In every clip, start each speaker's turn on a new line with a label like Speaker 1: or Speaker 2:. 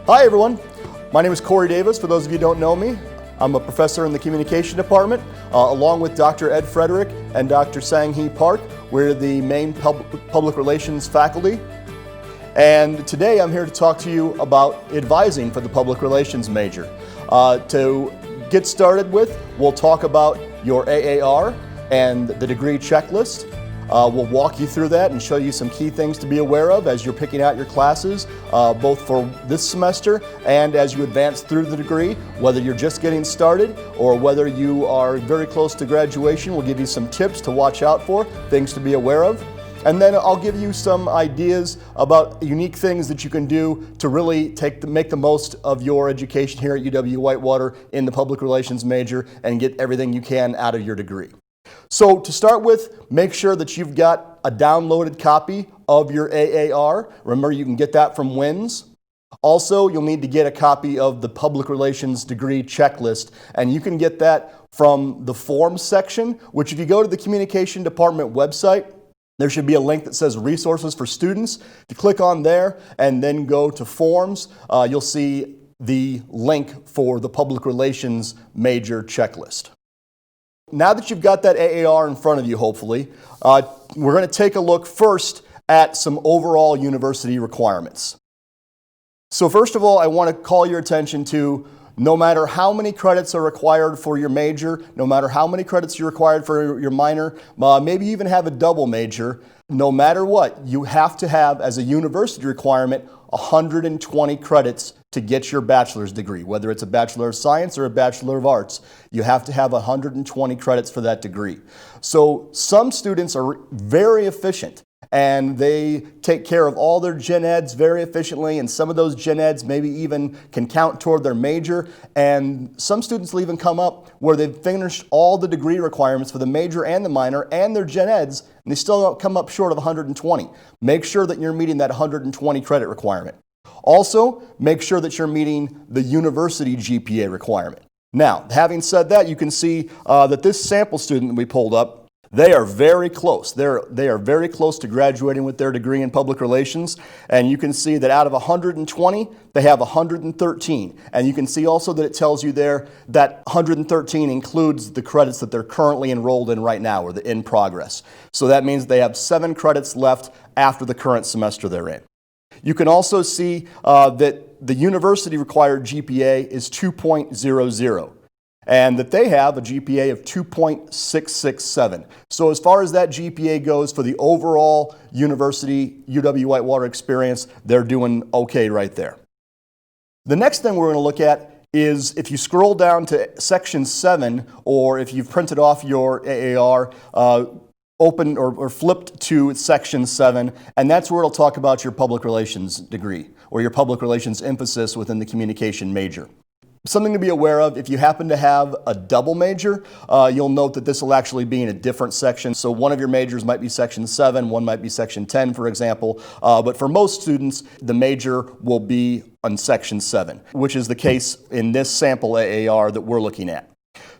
Speaker 1: Hi everyone, my name is Corey Davis. For those of you who don't know me, I'm a professor in the communication department, along with Dr. Ed Frederick and Dr. Sang-Hee Park. We're the main public relations faculty. And today I'm here to talk to you about advising for the public relations major. To get started with, we'll talk about your AAR and the degree checklist. We'll walk you through that and show you some key things to be aware of as you're picking out your classes, both for this semester and as you advance through the degree, whether you're just getting started or whether you are very close to graduation. We'll give you some tips to watch out for, things to be aware of. And then I'll give you some ideas about unique things that you can do to really make the most of your education here at UW-Whitewater in the public relations major and get everything you can out of your degree. So to start with, make sure that you've got a downloaded copy of your AAR. Remember, you can get that from WINS. Also, you'll need to get a copy of the Public Relations Degree Checklist, and you can get that from the Forms section, which if you go to the Communication Department website, there should be a link that says Resources for Students. If you click on there and then go to Forms, you'll see the link for the Public Relations Major Checklist. Now that you've got that AAR in front of you, hopefully, we're going to take a look first at some overall university requirements. So first of all, I want to call your attention to no matter how many credits are required for your major, no matter how many credits you're required for your minor, maybe even have a double major, no matter what, you have to have, as a university requirement, 120 credits to get your bachelor's degree. Whether it's a Bachelor of Science or a Bachelor of Arts, you have to have 120 credits for that degree. So some students are very efficient and they take care of all their gen eds very efficiently, and some of those gen eds maybe even can count toward their major, and some students will even come up where they've finished all the degree requirements for the major and the minor and their gen eds, and they still don't come up short of 120. Make sure that you're meeting that 120 credit requirement. Also, make sure that you're meeting the university GPA requirement. Now, having said that, you can see that this sample student that we pulled up, they are very close. They are very close to graduating with their degree in public relations, and you can see that out of 120, they have 113. And you can see also that it tells you there that 113 includes the credits that they're currently enrolled in right now, or the in progress. So that means they have 7 credits left after the current semester they're in. You can also see that the university required GPA is 2.00. and that they have a GPA of 2.667. So as far as that GPA goes for the overall university UW-Whitewater experience, they're doing okay right there. The next thing we're going to look at is if you scroll down to section 7, or if you've printed off your AAR, open or flipped to section 7, and that's where it'll talk about your public relations degree or your public relations emphasis within the communication major. Something to be aware of, if you happen to have a double major, you'll note that this will actually be in a different section. So one of your majors might be section 7, one might be section 10, for example. But for most students, the major will be on section 7, which is the case in this sample AAR that we're looking at.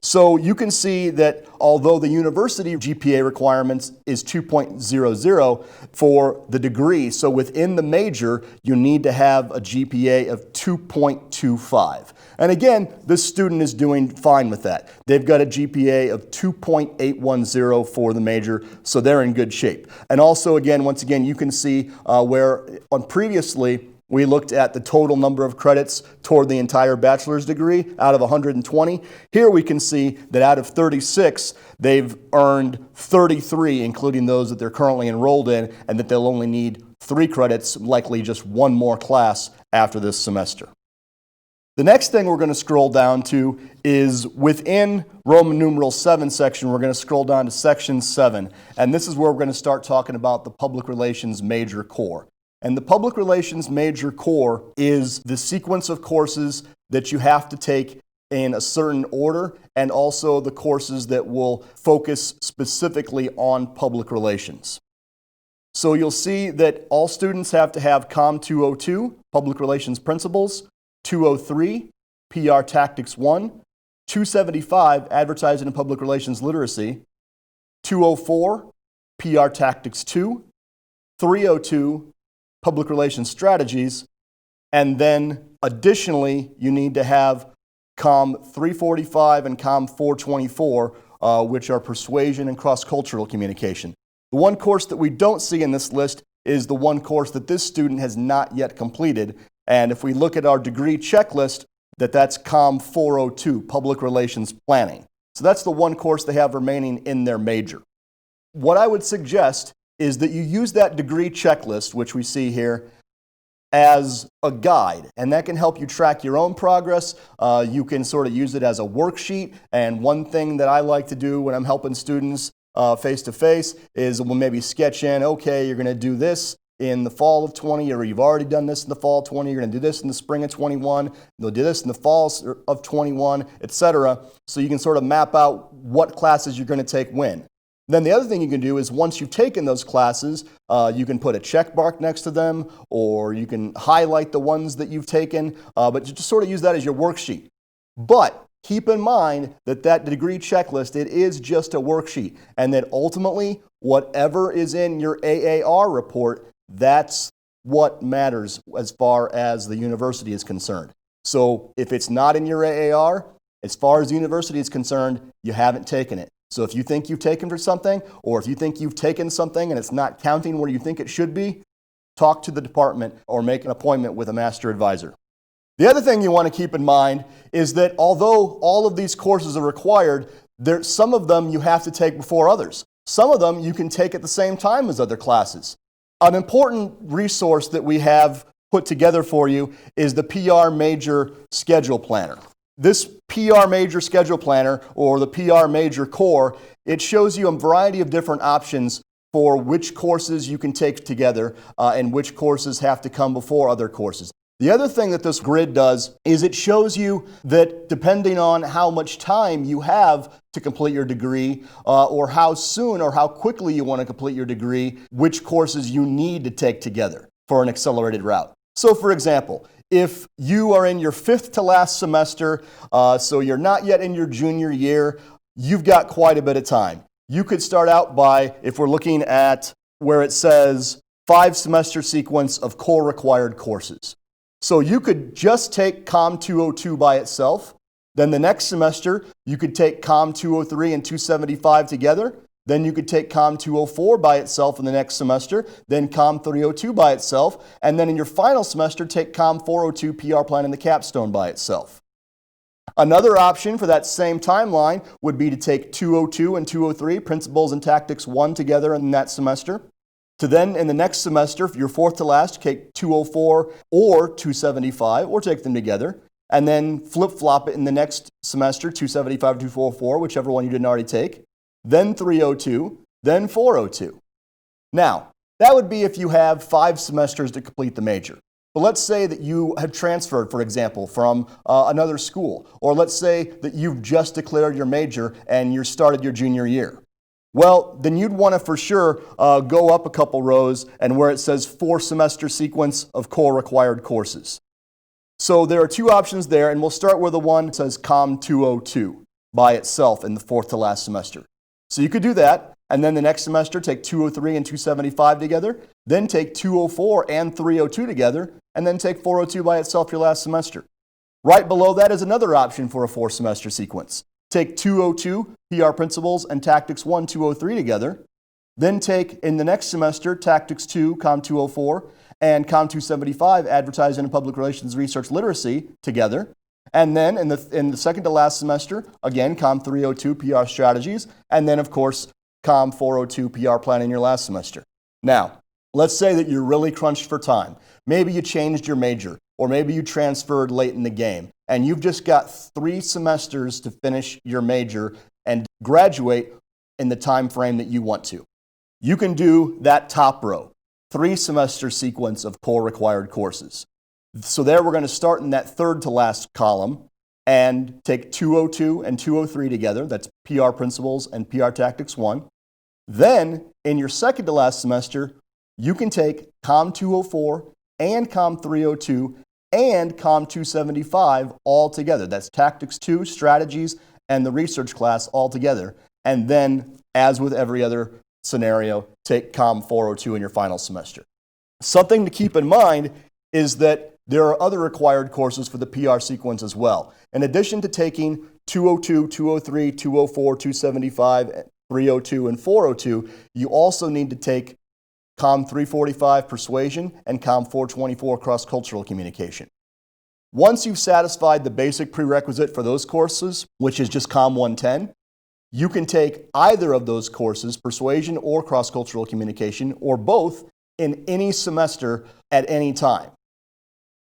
Speaker 1: So you can see that although the university GPA requirements is 2.00 for the degree, so within the major, you need to have a GPA of 2.25. And again, this student is doing fine with that. They've got a GPA of 2.810 for the major, so they're in good shape. And also, again, once again, you can see where on previously, we looked at the total number of credits toward the entire bachelor's degree out of 120. Here we can see that out of 36, they've earned 33, including those that they're currently enrolled in, and that they'll only need 3 credits, likely just 1 more class after this semester. The next thing we're going to scroll down to is within Roman numeral 7 section, we're going to scroll down to section 7, and this is where we're going to start talking about the public relations major core. And the Public Relations Major Core is the sequence of courses that you have to take in a certain order, and also the courses that will focus specifically on public relations. So you'll see that all students have to have COM 202, Public Relations Principles, 203, PR Tactics 1, 275, Advertising and Public Relations Literacy, 204, PR Tactics 2, 302, Public Relations Strategies, And then additionally, you need to have COM 345 and COM 424, which are persuasion and cross-cultural communication. The one course that we don't see in this list is the one course that this student has not yet completed. And if we look at our degree checklist, that's COM 402, Public Relations Planning. So that's the one course they have remaining in their major. What I would suggest is that you use that degree checklist, which we see here, as a guide, and that can help you track your own progress. You can sort of use it as a worksheet, and one thing that I like to do when I'm helping students face-to-face is we'll maybe sketch in, okay, you're going to do this in the fall of 20, or you've already done this in the fall of 20, you're going to do this in the spring of 21, you'll do this in the fall of 21, etc. So you can sort of map out what classes you're going to take when. Then the other thing you can do is once you've taken those classes, you can put a check mark next to them, or you can highlight the ones that you've taken, but you just sort of use that as your worksheet. But keep in mind that degree checklist, it is just a worksheet, and that ultimately, whatever is in your AAR report, that's what matters as far as the university is concerned. So if it's not in your AAR, as far as the university is concerned, you haven't taken it. So if you think you've taken for something, or if you think you've taken something and it's not counting where you think it should be, talk to the department or make an appointment with a master advisor. The other thing you want to keep in mind is that although all of these courses are required, some of them you have to take before others. Some of them you can take at the same time as other classes. An important resource that we have put together for you is the PR Major Schedule Planner. This PR Major Schedule Planner, or the PR Major Core, it shows you a variety of different options for which courses you can take together and which courses have to come before other courses. The other thing that this grid does is it shows you that depending on how much time you have to complete your degree, or how soon or how quickly you want to complete your degree, which courses you need to take together for an accelerated route. So for example, if you are in your 5th to last semester, so you're not yet in your junior year, you've got quite a bit of time. You could start out by, if we're looking at where it says 5-semester sequence of core required courses. So you could just take COM 202 by itself. Then the next semester, you could take COM 203 and 275 together. Then you could take COM 204 by itself in the next semester, then COM 302 by itself, and then in your final semester, take COM 402 PR Plan and the capstone by itself. Another option for that same timeline would be to take 202 and 203, Principles and Tactics 1 together in that semester. To then, in the next semester, for your 4th to last, take 204 or 275, or take them together, and then flip-flop it in the next semester, 275, 244, whichever one you didn't already take. Then 302, then 402. Now, that would be if you have 5 semesters to complete the major. But let's say that you have transferred, for example, from another school. Or let's say that you've just declared your major and you started your junior year. Well, then you'd want to for sure go up a couple rows and where it says 4-semester sequence of core required courses. So there are 2 options there, and we'll start with the one that says COM 202 by itself in the 4th to last semester. So you could do that, and then the next semester take 203 and 275 together, then take 204 and 302 together, and then take 402 by itself your last semester. Right below that is another option for a 4-semester sequence. Take 202, PR Principles and Tactics 1, 203 together, then take in the next semester Tactics 2, COM 204, and COM 275, Advertising and Public Relations Research Literacy together. And then in the second to last semester, again, COM 302, PR Strategies, and then, of course, COM 402, PR Plan in your last semester. Now, let's say that you're really crunched for time. Maybe you changed your major, or maybe you transferred late in the game, and you've just got 3 semesters to finish your major and graduate in the time frame that you want to. You can do that top row, 3-semester sequence of core required courses. So there we're going to start in that 3rd to last column and take 202 and 203 together. That's PR Principles and PR Tactics 1. Then in your 2nd to last semester, you can take COM 204 and COM 302 and COM 275 all together. That's Tactics 2, Strategies, and the research class all together. And then, as with every other scenario, take COM 402 in your final semester. Something to keep in mind is that there are other required courses for the PR sequence as well. In addition to taking 202, 203, 204, 275, 302, and 402, you also need to take COM 345 Persuasion and COM 424 Cross-Cultural Communication. Once you've satisfied the basic prerequisite for those courses, which is just COM 110, you can take either of those courses, Persuasion or Cross-Cultural Communication, or both, in any semester at any time.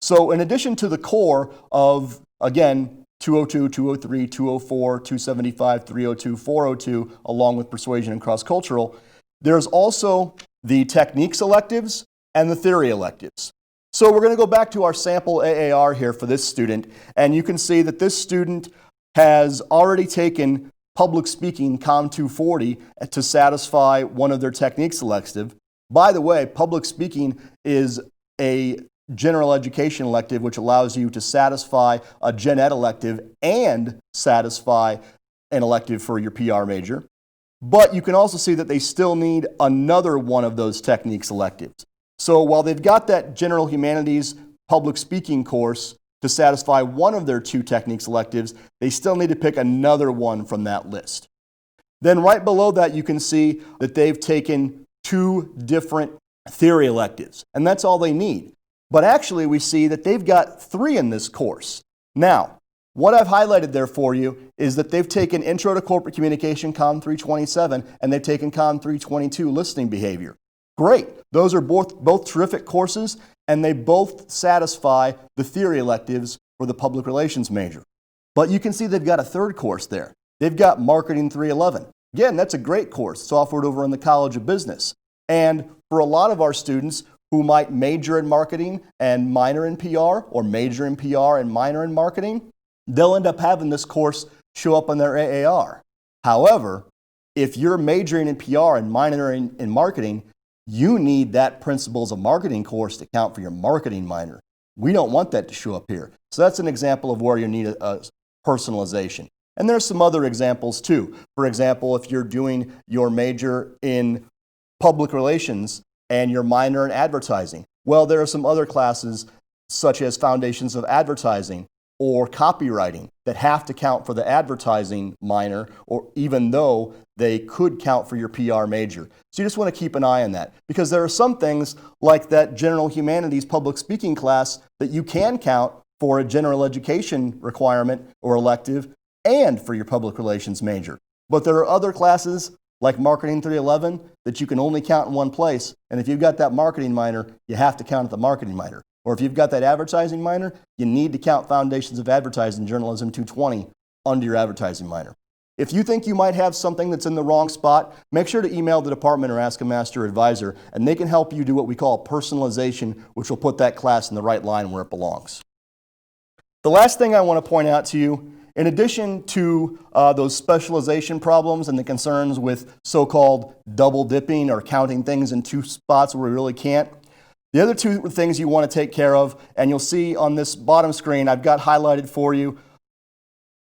Speaker 1: So in addition to the core of, again, 202, 203, 204, 275, 302, 402, along with Persuasion and Cross-Cultural, there's also the techniques electives and the theory electives. So we're going to go back to our sample AAR here for this student, and you can see that this student has already taken public speaking COM 240 to satisfy one of their techniques elective. By the way, public speaking is a general education elective which allows you to satisfy a gen ed elective and satisfy an elective for your PR major. But you can also see that they still need another one of those techniques electives. So while they've got that general humanities public speaking course to satisfy one of their two techniques electives, they still need to pick another one from that list. Then right below that, you can see that they've taken two different theory electives, and that's all they need. But actually, we see that they've got three in this course. Now, what I've highlighted there for you is that they've taken Intro to Corporate Communication, COM 327, and they've taken COM 322, Listening Behavior. Great. Those are both terrific courses, and they both satisfy the theory electives for the public relations major. But you can see they've got a third course there. They've got Marketing 311. Again, that's a great course. It's offered over in the College of Business. And for a lot of our students who might major in marketing and minor in PR, or major in PR and minor in marketing, they'll end up having this course show up on their AAR. However, if you're majoring in PR and minoring in marketing, you need that Principles of Marketing course to count for your marketing minor. We don't want that to show up here. So that's an example of where you need a personalization. And there's some other examples too. For example, if you're doing your major in public relations and your minor in advertising, well, there are some other classes such as Foundations of Advertising or Copywriting that have to count for the advertising minor, or even though they could count for your PR major. So you just want to keep an eye on that, because there are some things like that general humanities public speaking class that you can count for a general education requirement or elective and for your public relations major. But there are other classes like Marketing 311 that you can only count in one place, and if you've got that marketing minor, you have to count at the marketing minor. Or if you've got that advertising minor, you need to count Foundations of Advertising Journalism 220 under your advertising minor. If you think you might have something that's in the wrong spot, make sure to email the department or ask a master advisor, and they can help you do what we call personalization, which will put that class in the right line where it belongs. The last thing I want to point out to you, in addition to those specialization problems and the concerns with so-called double dipping or counting things in two spots where we really can't, the other two things you want to take care of, and you'll see on this bottom screen, I've got highlighted for you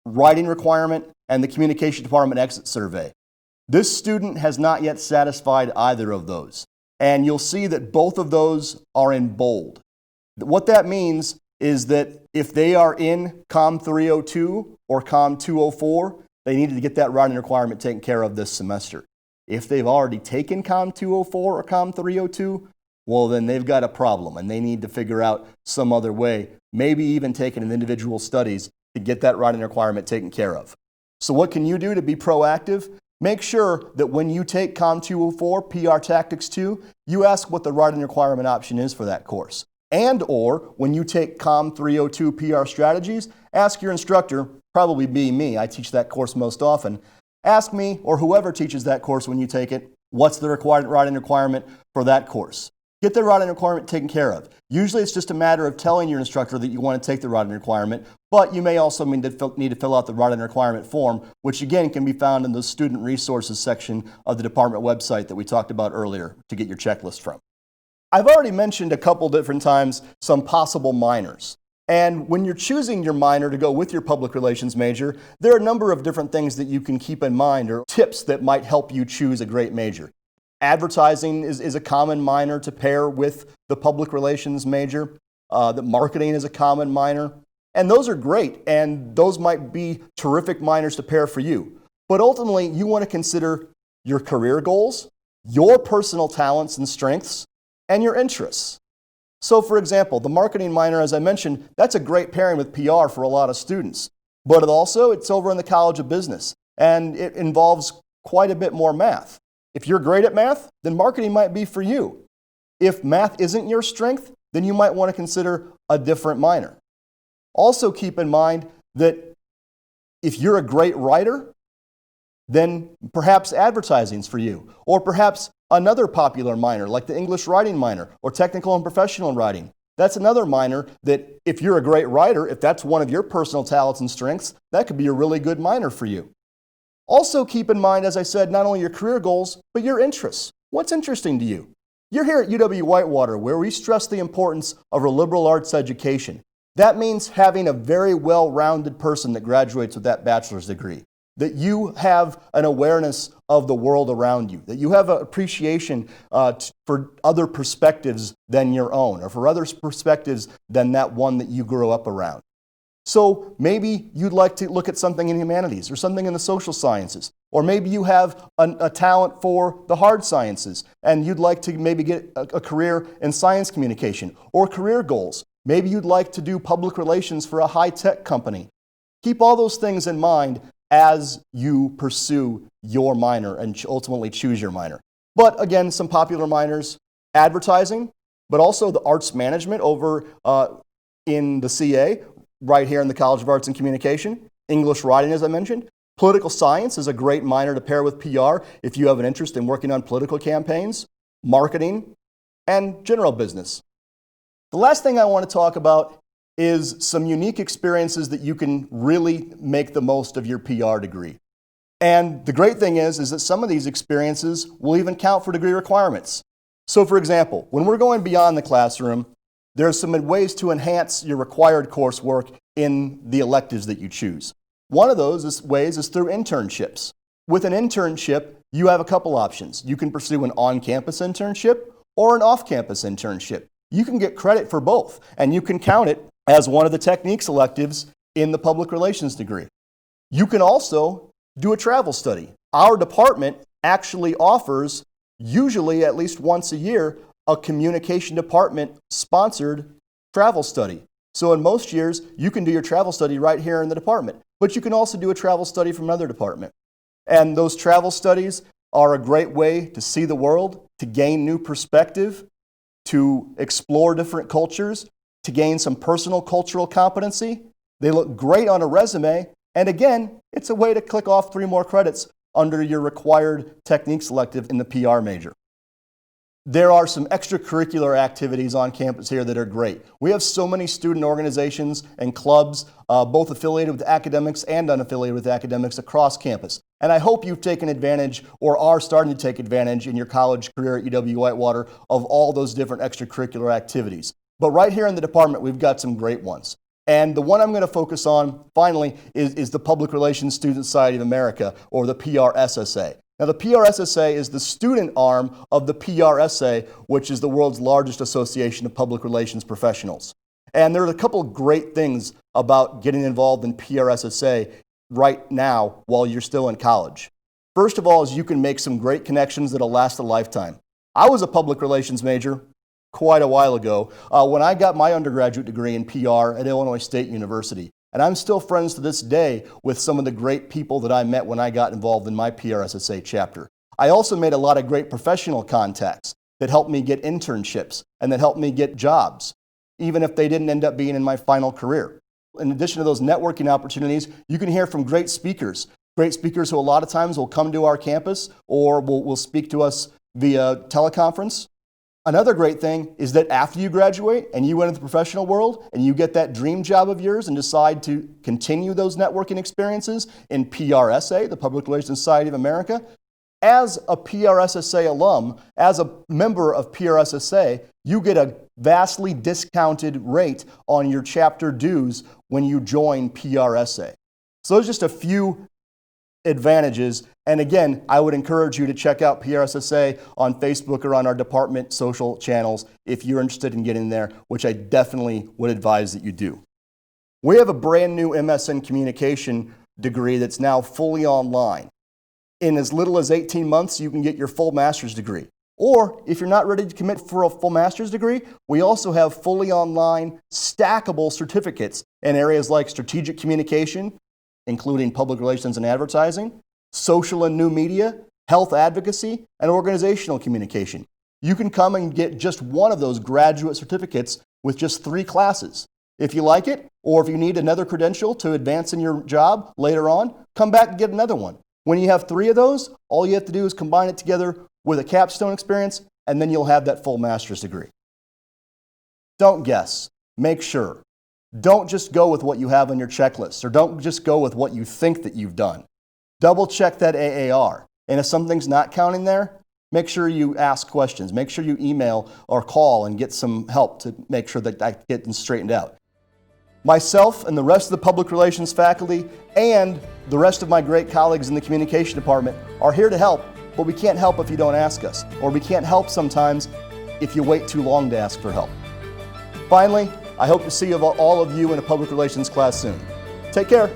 Speaker 1: writing requirement and the communication department exit survey. This student has not yet satisfied either of those, and you'll see that both of those are in bold. What that means is that if they are in COM 302 or COM 204, they needed to get that writing requirement taken care of this semester. If they've already taken COM 204 or COM 302, well, then they've got a problem, and they need to figure out some other way, maybe even taking an individual studies to get that writing requirement taken care of. So what can you do to be proactive? Make sure that when you take COM 204, PR Tactics 2, you ask what the writing requirement option is for that course. And or when you take COM 302 PR Strategies, ask your instructor, probably be me, I teach that course most often, ask me or whoever teaches that course when you take it, what's the required writing requirement for that course? Get the writing requirement taken care of. Usually it's just a matter of telling your instructor that you want to take the writing requirement, but you may also need to fill out the writing requirement form, which again can be found in the student resources section of the department website that we talked about earlier to get your checklist from. I've already mentioned a couple different times some possible minors. And when you're choosing your minor to go with your public relations major, there are a number of different things that you can keep in mind or tips that might help you choose a great major. Advertising is a common minor to pair with the public relations major. that marketing is a common minor. And those are great, and those might be terrific minors to pair for you. But ultimately, you want to consider your career goals, your personal talents and strengths, and your interests. So for example, the marketing minor, as I mentioned, that's a great pairing with PR for a lot of students. But it's over in the College of Business, and it involves quite a bit more math. If you're great at math, then marketing might be for you. If math isn't your strength, then you might want to consider a different minor. Also keep in mind that if you're a great writer, then perhaps advertising's for you, or perhaps another popular minor like the English writing minor or technical and professional writing. That's another minor that if you're a great writer, if that's one of your personal talents and strengths, that could be a really good minor for you. Also keep in mind, as I said, not only your career goals, but your interests. What's interesting to you? You're here at UW-Whitewater, where we stress the importance of a liberal arts education. That means having a very well-rounded person that graduates with that bachelor's degree, that you have an awareness of the world around you, that you have an appreciation for other perspectives than your own, or for other perspectives than that one that you grew up around. So maybe you'd like to look at something in humanities or something in the social sciences, or maybe you have a talent for the hard sciences and you'd like to maybe get a career in science communication or career goals. Maybe you'd like to do public relations for a high-tech company. Keep all those things in mind as you pursue your minor and ultimately choose your minor. But again, some popular minors, advertising, but also the arts management over in the CA, right here in the College of Arts and Communication. English writing, as I mentioned. Political science is a great minor to pair with PR if you have an interest in working on political campaigns, marketing, and general business. The last thing I want to talk about is some unique experiences that you can really make the most of your PR degree. And the great thing is that some of these experiences will even count for degree requirements. So for example, when we're going beyond the classroom, there are some ways to enhance your required coursework in the electives that you choose. One of those ways is through internships. With an internship, you have a couple options. You can pursue an on-campus internship or an off-campus internship. You can get credit for both, and you can count it as one of the techniques electives in the public relations degree. You can also do a travel study. Our department actually offers, usually at least once a year, a communication department sponsored travel study. So in most years, you can do your travel study right here in the department, but you can also do a travel study from another department. And those travel studies are a great way to see the world, to gain new perspective, to explore different cultures, to gain some personal cultural competency. They look great on a resume, and again, it's a way to click off 3 more credits under your required techniques elective in the PR major. There are some extracurricular activities on campus here that are great. We have so many student organizations and clubs, both affiliated with academics and unaffiliated with academics across campus. And I hope you've taken advantage or are starting to take advantage in your college career at UW-Whitewater of all those different extracurricular activities. But right here in the department, we've got some great ones. And the one I'm going to focus on, finally, is the Public Relations Student Society of America, or the PRSSA. Now, the PRSSA is the student arm of the PRSA, which is the world's largest association of public relations professionals. And there are a couple of great things about getting involved in PRSSA right now while you're still in college. First of all is you can make some great connections that'll last a lifetime. I was a public relations major quite a while ago when I got my undergraduate degree in PR at Illinois State University. And I'm still friends to this day with some of the great people that I met when I got involved in my PRSSA chapter. I also made a lot of great professional contacts that helped me get internships and that helped me get jobs, even if they didn't end up being in my final career. In addition to those networking opportunities, you can hear from great speakers who a lot of times will come to our campus or will speak to us via teleconference. Another great thing is that after you graduate and you enter the professional world and you get that dream job of yours and decide to continue those networking experiences in PRSA, the Public Relations Society of America, as a PRSSA alum, as a member of PRSSA, you get a vastly discounted rate on your chapter dues when you join PRSA. So those are just a few advantages. And again, I would encourage you to check out PRSSA on Facebook or on our department social channels if you're interested in getting there, which I definitely would advise that you do. We have a brand new MSN Communication degree that's now fully online. In as little as 18 months, you can get your full master's degree. Or if you're not ready to commit for a full master's degree, we also have fully online stackable certificates in areas like strategic communication, including public relations and advertising, social and new media, health advocacy, and organizational communication. You can come and get just one of those graduate certificates with just 3 classes. If you like it, or if you need another credential to advance in your job later on, come back and get another one. When you have 3 of those, all you have to do is combine it together with a capstone experience, and then you'll have that full master's degree. Don't guess. Make sure. Don't just go with what you have on your checklist, or don't just go with what you think that you've done. Double check that AAR. And if something's not counting there, make sure you ask questions. Make sure you email or call and get some help to make sure that that gets straightened out. Myself and the rest of the public relations faculty and the rest of my great colleagues in the communication department are here to help, but we can't help if you don't ask us, or we can't help sometimes if you wait too long to ask for help. Finally, I hope to see all of you in a public relations class soon. Take care.